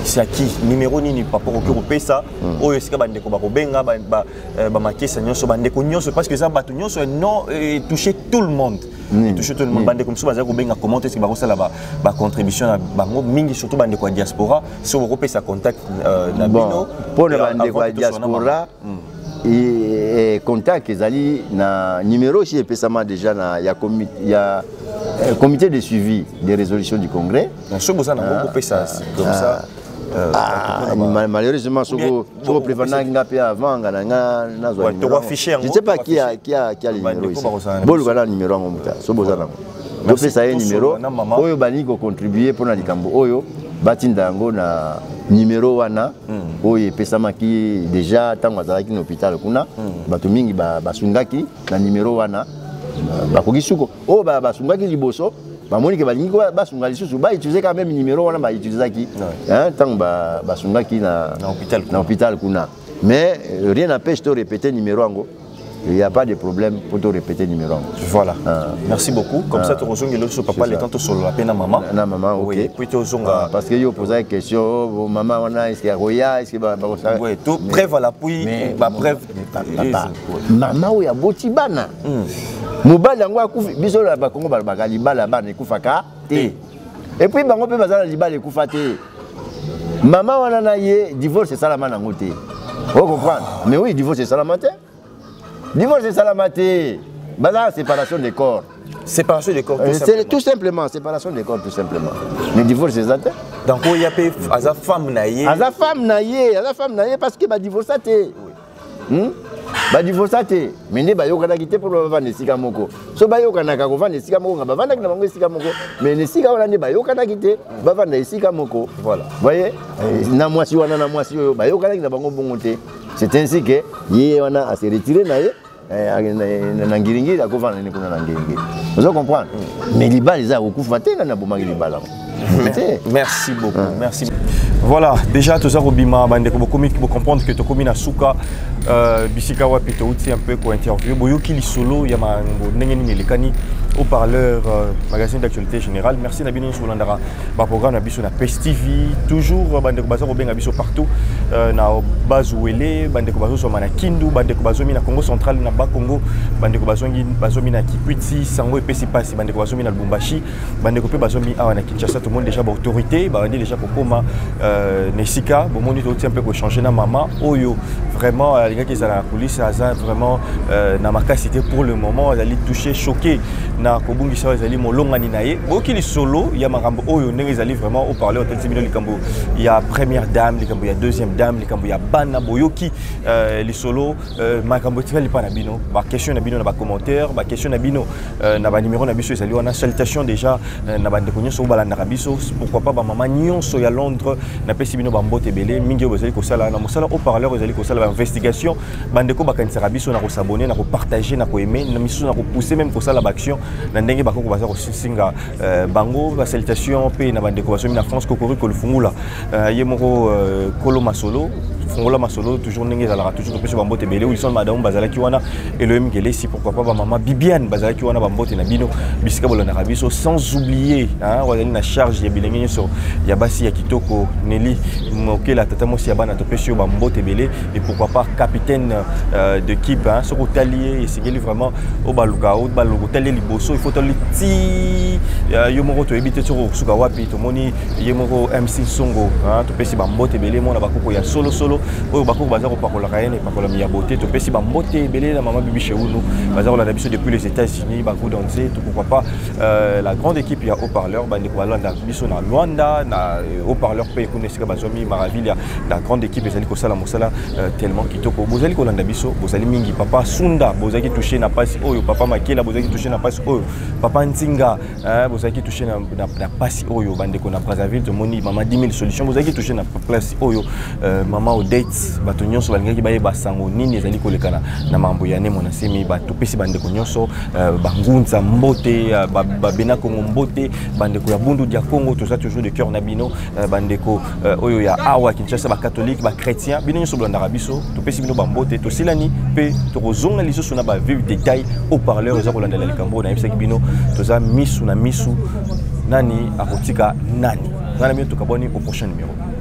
S3: c'est à qui numéro nini par rapport au pesa oyo sika bande ko ba ko benga ba makesa nyonso bande ko nyonso parce que ça batu nyonso non toucher tout le monde. Toucher tout le monde bande comme ça ba ko benga comment est-ce que ba ko sala ba contribution na bango mingi surtout bande ko diaspora so ko pesa contact na bino
S1: pour le bande ko diaspora et contact ezali na numéro chez pesama déjà na ya comité de suivi des résolutions du congrès
S3: so boza na beaucoup pesa comme ça
S1: malheureusement soko prévenant ngapi avant ngana nazwa
S3: je
S1: sais pas qui a le numéro ici bolu kana numéro ngo muta so boza na do pesa ye numéro oyo bani ko contribuer pour na likambo oyo batinda ngo na numéro wana oyo epesamaki déjà ntango azalaki na hôpital kuna bato mingi basungaki na numéro wana bakoki suko oyo basungaki liboso bamonike balingi basunga lisusu bautilize quand même numéro wana bautilisaki ntango basungaki na hôpital kuna mais rien n'empêche de répéter numéro yango. Il n'y a pas de problème pour te répéter le numéro.
S3: Voilà. Merci beaucoup. Comme ça, tu rejoins le papa, le temps sur la peine à maman.
S1: Na maman, ok.
S3: Oui. Puis tu rejoins.
S1: Parce que je posais une question, maman, on a est-ce qu'il y a Roya, est-ce qu'il y a ça.
S3: Oui. Tout bref à l'appui. Bref.
S1: Papa. Maman, il y a Botibana. Mobile yango akufi biso la bakongo balobaka libala bana ekufaka te. Et puis bango pe bazala libala ekufa te. Maman wana na ye divorce salama nango te. Vous comprenez? Mais oui, divorce c'est salama te. Divorce c'est salamaté. Bazar séparation des corps.
S3: Séparation des corps
S1: tout simplement, séparation des corps tout simplement. Mais divorce c'est ça.
S3: Donc il y a pas aza femme naie.
S1: Aza femme naie parce que ba divorce té. Ba divorce té. Mais ne ba yoka na kité pour ba vendre sika moko. So ba yoka na ka ko vendre sika moko ba vendre na bango sika moko. Mais ne sika wana ne ba yoka na kité ba vendre sika moko. Voilà. Voyez? Na mwasi wana na mwasi yo ba yoka na bango bongo té. C'est ainsi que yé wana a se retirer na ye. Nangiringi la governance n'est pas nangiringi. Vous comprenez? Mais les balles ils ont beaucoup fait na bomagi les balles.
S3: Merci beaucoup. Merci. Voilà, déjà tout ça Robima bande ko comique pour comprendre que to komina suka bisika wa pito uti un peu ko interview boyoki li solo ya mango ndenge ni lekani au parleur magazine d'actualité générale. Merci Nabino Soulandara ba programme na biso na PES TV toujours bande ko bazo benga biso partout na Bazuele bande ko bazo soma na Kindu bande ko bazo mi na Congo central na ba Congo bande ko bazo mi na Kipuiti sango epesi pasi bande ko bazo mi na Lubumbashi bande ko pe bazo mi awa na Kinshasa tout le monde déjà ba autorité ba déjà pour koma Nesika bon mon un peu pour changer na maman oyo vraiment les gars qui sont dans la coulisse ça vraiment na makasité pour le moment elle est touché choqué na kobungi ça elle est molonga ni naé boki li solo il y a makambo oyo ndenge ezali vraiment au parler hôtel Sibino likambo il y a première dame likambo il y a deuxième dame likambo il y a bana boyoki li solo makambo tifali pa na bino ba question na bino na ba commentaire ba question na bino na ba numéro na biso ezali wana salutation déjà na bande ko nyonso balanda biso pourquoi pas ba maman nyonso ya Londres na pesi bino bambote belé mingi bozali ko sala na mosala au parleur bozali ko sala investigation bande ko bakanisa biso na ko s'abonner na ko partager na ko aimer na miso na ko pousser même ko sala ba action na ndenge bakoko baza ko singa bango ba salutation pe na bande ko basomi na France kokori ko lufungula ye moko kolo masolo fongola masolo toujours ndenge ezalaka toujours topesi bambote ebele wilson madame bazalaki wana Elohim Gelesi pourquoi pas ba maman Bibiane bazalaki wana bambote na bino bisika bolandaka biso sans oublier wazali na charge ya bilenge nyonso ya basi ya kitoko Nelly mokela tata mosi ya bana topesi yo bambote ebele et pourquoi pas capitaine d'équipe soko talier esengeli vraiment o baluka o baluka talier liboso il faut tali ti yo moko to ebite soko suka wapi to moni ye moko MC Songo topesi bambote ebele mona bakoko ya solo oyo bakoko baza kopakola kayene pakola mi ya beauté topesi bambote ebele na mama bibi cheunu baza kolanda biso depuis les États-Unis baku danser tout pourquoi pas la grande équipe ya haut-parleur bande ko balanda biso na Luanda na haut-parleur pe kunesika bazomi Maravilla la grande équipe ezali ko sala mosala tellement kitoko bozali kolanda biso bozali mingi papa Sunda bozali toucher na passe oyo papa Makela bozali toucher na passe oyo papa Ntinga bozali toucher na passe oyo bande ko na Brazzaville to moni mama 10 000 solutions bozali toucher na place oyo mama dates bato nyonso balingaki bayeba sango nini ezali kolekana na mambo ya nemo na semi bato pesi bandeko nyonso bangunza mbote babena Kongo mbote bandeko ya bundu dia Congo tout ça toujours de cœur na bino bandeko oyo ya awa Kinshasa ba catholique ba chrétien bino nyonso blandaka biso to pesi bino bambote to silani pe to kozonga lisusu na ba vive détail au parleur za kolandela likambo na yebisaki bino to za misu na misu nani akotika nani nana bino to kaboni au prochain numéro.